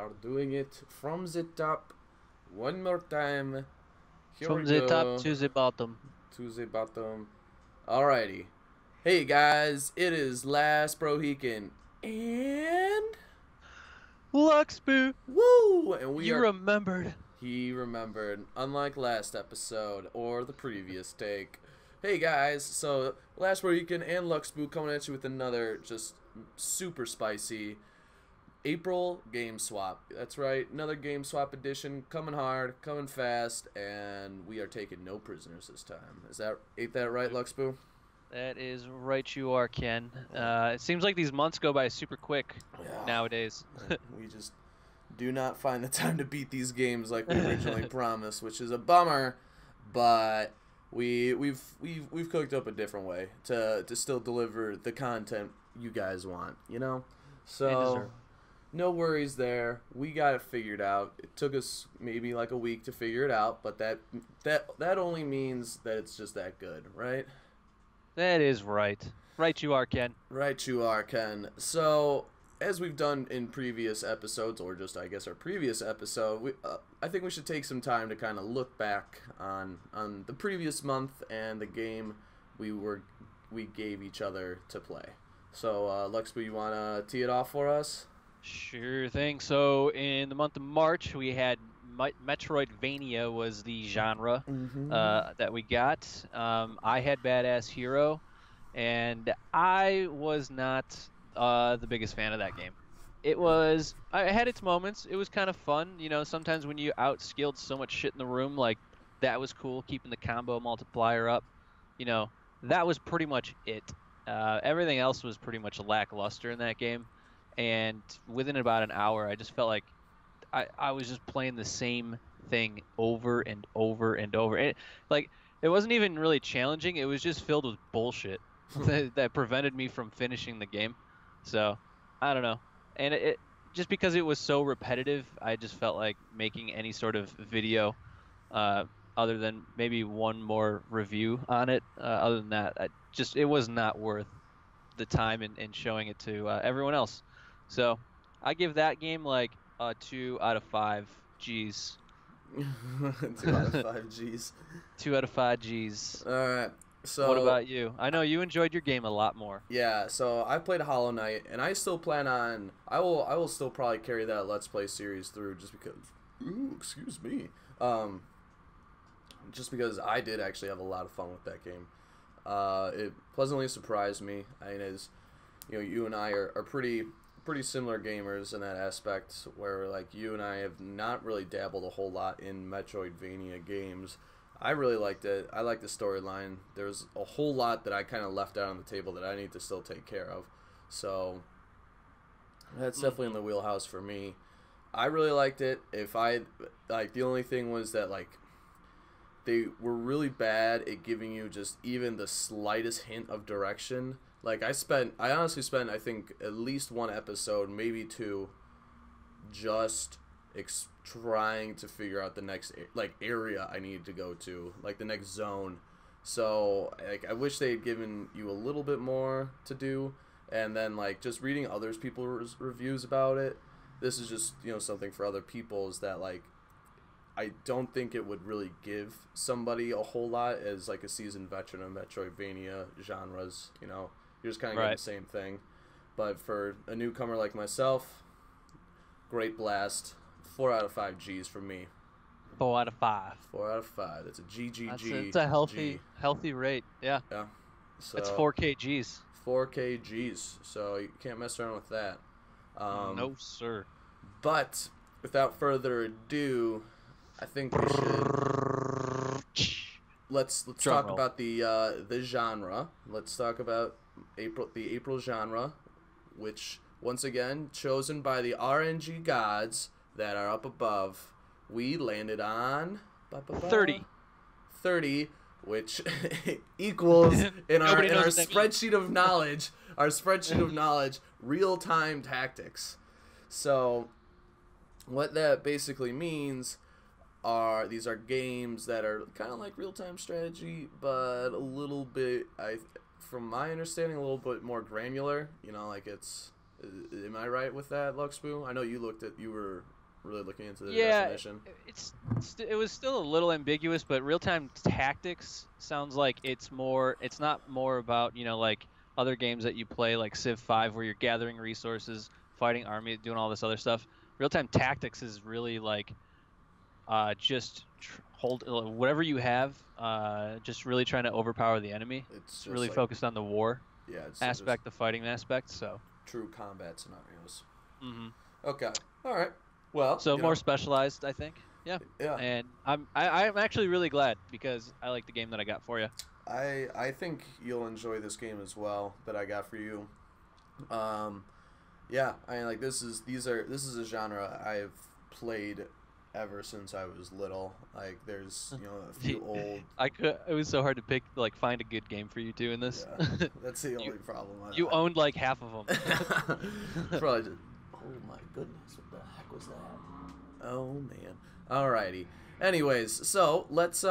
are doing it from the top. One more time. Here From we the top go. to the bottom. To the bottom. Alrighty. Hey guys, it is Last Brohican. And... Luxboo, Woo! And we you are... remembered. He remembered. Unlike last episode, or the previous take. Hey guys, so Last Brohican and Luxboo coming at you with another just super spicy April game swap. That's right, another game swap edition, coming hard, coming fast, and we are taking no prisoners this time. Ain't that right, Luxboo? That is right, you are, Ken. It seems like these months go by super quick Yeah. nowadays. We just do not find the time to beat these games like we originally promised, which is a bummer. But we've cooked up a different way to still deliver the content you guys want, you know? So no worries there. We got it figured out. It took us maybe like a week to figure it out, but that only means that it's just that good, right? That is right. Right, you are, Ken. Right, you are, Ken. So, as we've done in previous episodes, or just, I guess, our previous episode, I think we should take some time to kind of look back on the previous month and the game we gave each other to play. So, Luxby, you want to tee it off for us? Sure thing. So, in the month of March, we had Metroidvania was the genre that we got. I had Badass Hero, and I was not the biggest fan of that game. I had its moments. It was kind of fun. You know, sometimes when you outskilled so much shit in the room, like, that was cool, keeping the combo multiplier up. You know, that was pretty much it. Everything else was pretty much lackluster in that game. And within about an hour, I just felt like I was just playing the same thing over and over and over. And it wasn't even really challenging. It was just filled with bullshit that prevented me from finishing the game. So, I don't know. And it just because it was so repetitive, I just felt like making any sort of video other than maybe one more review on it. Other than that, it was not worth the time and showing it to everyone else. So, I give that game like 2 out of 5 G's. 2 out of 5 G's. 2 out of 5 G's. All right. So what about you? I know you enjoyed your game a lot more. Yeah, so I played Hollow Knight, and I still plan on. I will still probably carry that Let's Play series through, just because. Ooh, excuse me. Just because I did actually have a lot of fun with that game. It pleasantly surprised me. I mean, as you know, you and I are pretty similar gamers in that aspect, where like you and I have not really dabbled a whole lot in Metroidvania games. I really liked it. I liked the storyline. There's a whole lot that I kind of left out on the table that I need to still take care of. So that's definitely in the wheelhouse for me. I really liked it. The only thing was that like they were really bad at giving you just even the slightest hint of direction. Like I honestly spent I think at least one episode, maybe two, just trying to figure out the next like area I needed to go to, like the next zone. So like I wish they had given you a little bit more to do, and then like just reading others people's reviews about it. This is just, you know, something for other people, is that like I don't think it would really give somebody a whole lot as like a seasoned veteran of Metroidvania genres. You know, you're just kind of getting the same thing. But for a newcomer like myself, great blast. 4 out of 5 G's for me. 4 out of 5. 4 out of 5. That's a GGG. It's a healthy rate. Yeah. Yeah. So it's 4K G's. 4K G's. So you can't mess around with that. No, sir. But without further ado, I think we should let's talk about the genre. Let's talk about the April genre, which once again chosen by the RNG gods that are up above. We landed on 30, which equals in our spreadsheet of knowledge, real-time tactics. So what that basically means are these are games that are kind of like real-time strategy, but a little bit, from my understanding, a little bit more granular. You know, like it's Am I right with that, Luxboo? I know you were really looking into the Yeah, definition. it was still a little ambiguous, but real-time tactics sounds like it's not more about, like other games that you play like Civ 5 where you're gathering resources, fighting army, doing all this other stuff. Real-time tactics is really like just hold whatever you have, just really trying to overpower the enemy. It's It's just really like, focused on the war yeah, it's just aspect, the fighting aspect, so. true combat scenarios. Hmm. Okay. All right. Well, So more specialized, I think. Yeah. Yeah. And I'm actually really glad because I like the game that I got for you. I think you'll enjoy this game as well that I got for you. Yeah, I mean, like this is a genre I've played ever since I was little. Like there's a few old. It was so hard to find a good game for you too in this. Yeah, that's the only problem. You owned like half of them. Probably just. Oh my goodness! What the heck was that? Oh man. Alrighty. Anyways, so let's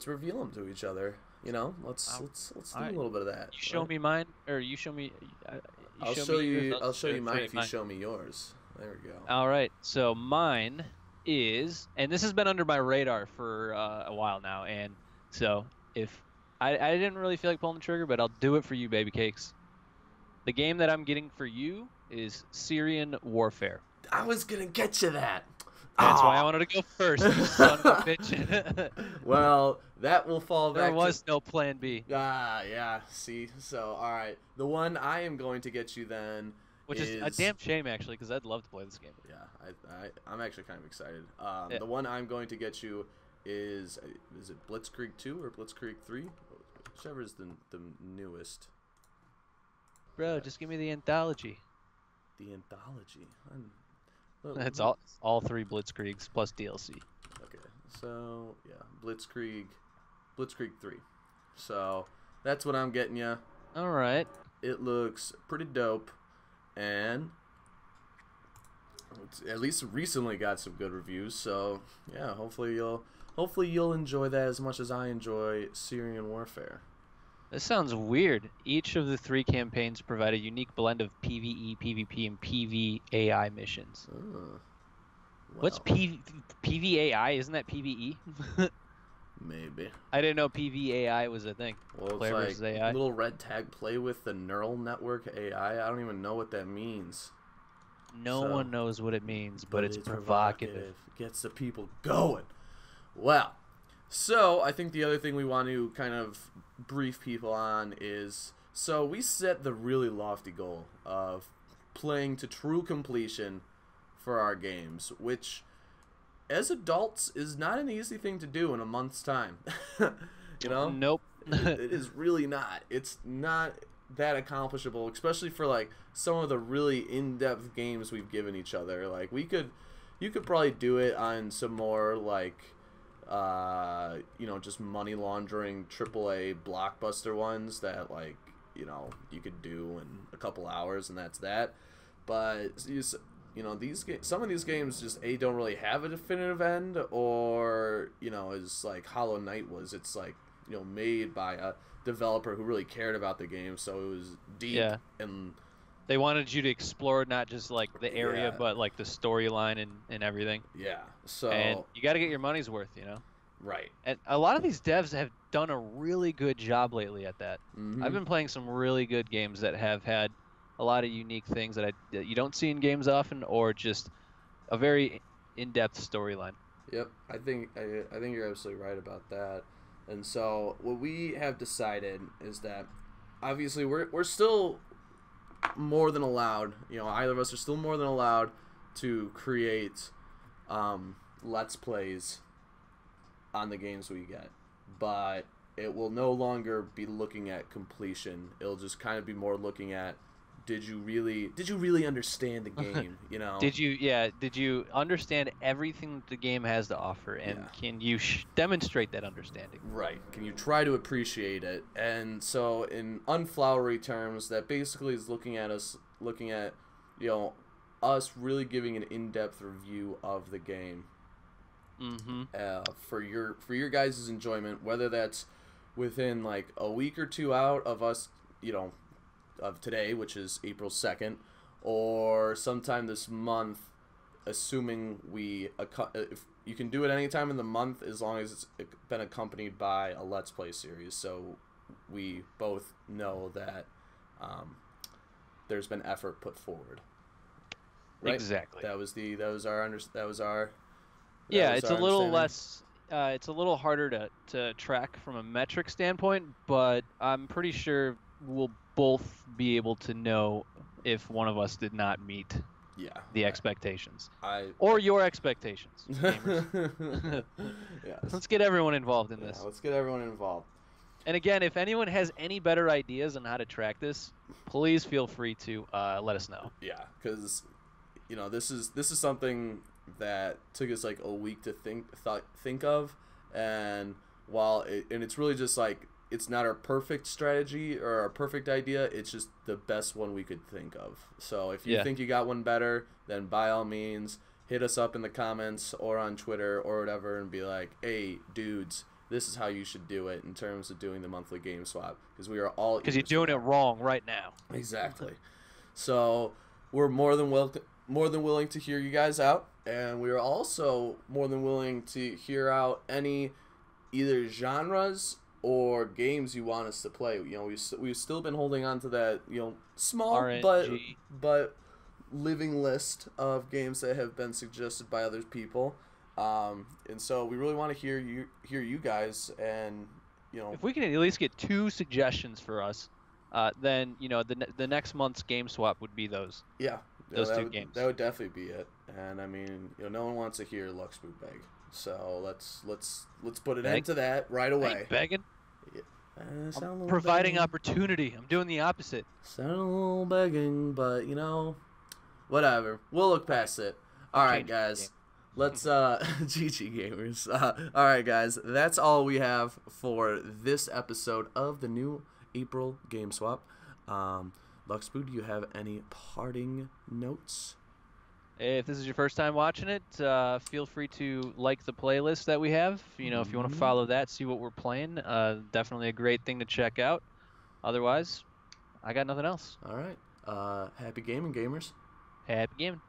reveal them to each other. Let's do a little bit of that. You show me mine, or you show me. I'll show you mine if you show me yours. There we go. All right. So mine is, and this has been under my radar for a while now, and so if I didn't really feel like pulling the trigger, but I'll do it for you, baby cakes. The game that I'm getting for you is Syrian Warfare. I was gonna get you that. That's why I wanted to go first, you son of a bitch. Well, that will fall back. There was no plan B. Yeah. See, so all right, the one I am going to get you then, which is a damn shame actually, because I'd love to play this game. Yeah, I'm actually kind of excited. The one I'm going to get you is it BlitzKrieg 2 or BlitzKrieg 3, whichever is the newest. Bro, just give me the anthology. The anthology. That's all 3 BlitzKriegs plus DLC. Okay, so yeah, BlitzKrieg 3. So that's what I'm getting you. All right. It looks pretty dope, and it's at least recently got some good reviews. So yeah, hopefully you'll enjoy that as much as I enjoy Syrian Warfare. This sounds weird. Each of the 3 campaigns provide a unique blend of PvE, PvP, and PvAI missions. Wow. What's PvAI? Isn't that PvE? Maybe. I didn't know PvAI was a thing. Well, Player it's versus like AI. little red tag play with the neural network AI. I don't even know what that means. No one knows what it means, but it's provocative. Gets the people going. Well, so I think the other thing we want to kind of brief people on is, so we set the really lofty goal of playing to true completion for our games, which as adults is not an easy thing to do in a month's time. Nope. It is really not. It's not that accomplishable, especially for like some of the really in-depth games we've given each other. Like you could probably do it on some more like just money laundering AAA blockbuster ones that like you could do in a couple hours and that's that. But some of these games just don't really have a definitive end, or is like Hollow Knight was. It's like made by a developer who really cared about the game, so it was deep. Yeah. And they wanted you to explore not just like the area, Yeah. but like the storyline and everything. Yeah. So And you got to get your money's worth, Right. And a lot of these devs have done a really good job lately at that. Mm-hmm. I've been playing some really good games that have had a lot of unique things that you don't see in games often, or just a very in-depth storyline. Yep, I think you're absolutely right about that. And so what we have decided is that obviously we're still more than allowed. Either of us are still more than allowed to create let's plays on the games we get, but it will no longer be looking at completion. It'll just kind of be more looking at did you really understand the game? Did you understand everything that the game has to offer, and Yeah. can you demonstrate that understanding? Right. Can you try to appreciate it? And so in unflowery terms, that basically is looking at us really giving an in-depth review of the game. Mm-hmm. For your guys' enjoyment, whether that's within like a week or two out of us, of today, which is April 2nd, or sometime this month, assuming if you can do it any time in the month as long as it's been accompanied by a Let's Play series. So we both know that there's been effort put forward. Right? Exactly. Yeah, it's a little less. It's a little harder to track from a metric standpoint, but I'm pretty sure we'll both be able to know if one of us did not meet the expectations. Or your expectations, gamers. Yes. Let's get everyone involved in this. Let's get everyone involved. And again, if anyone has any better ideas on how to track this, please feel free to let us know. Yeah, because this is something that took us like a week to think of, and it's really just like, it's not our perfect strategy or our perfect idea, it's just the best one we could think of. So if you think you got one better, then by all means hit us up in the comments or on Twitter or whatever and be like, hey dudes, this is how you should do it in terms of doing the monthly game swap, because we are all, because you're doing it wrong right now. Exactly. So we're more than willing to hear you guys out, and we are also more than willing to hear out any either genres or games you want us to play. We've still been holding on to that small RNG. but living list of games that have been suggested by other people, and so we really want to hear you guys, and if we can at least get 2 suggestions for us, then the next month's game swap would be those. Yeah. Those 2 games. That would definitely be it. And I mean, no one wants to hear Lux Boot beg. So let's put an end to that right away. I ain't begging. Yeah. I'm providing opportunity. I'm doing the opposite. Sound a little begging, but whatever. We'll look past it. All right, guys. Let's GG gamers. All right, guys. That's all we have for this episode of the new April Game Swap. Luxboo, do you have any parting notes? If this is your first time watching it, feel free to like the playlist that we have. If you want to follow that, see what we're playing, definitely a great thing to check out. Otherwise, I got nothing else. All right. Happy gaming, gamers. Happy gaming.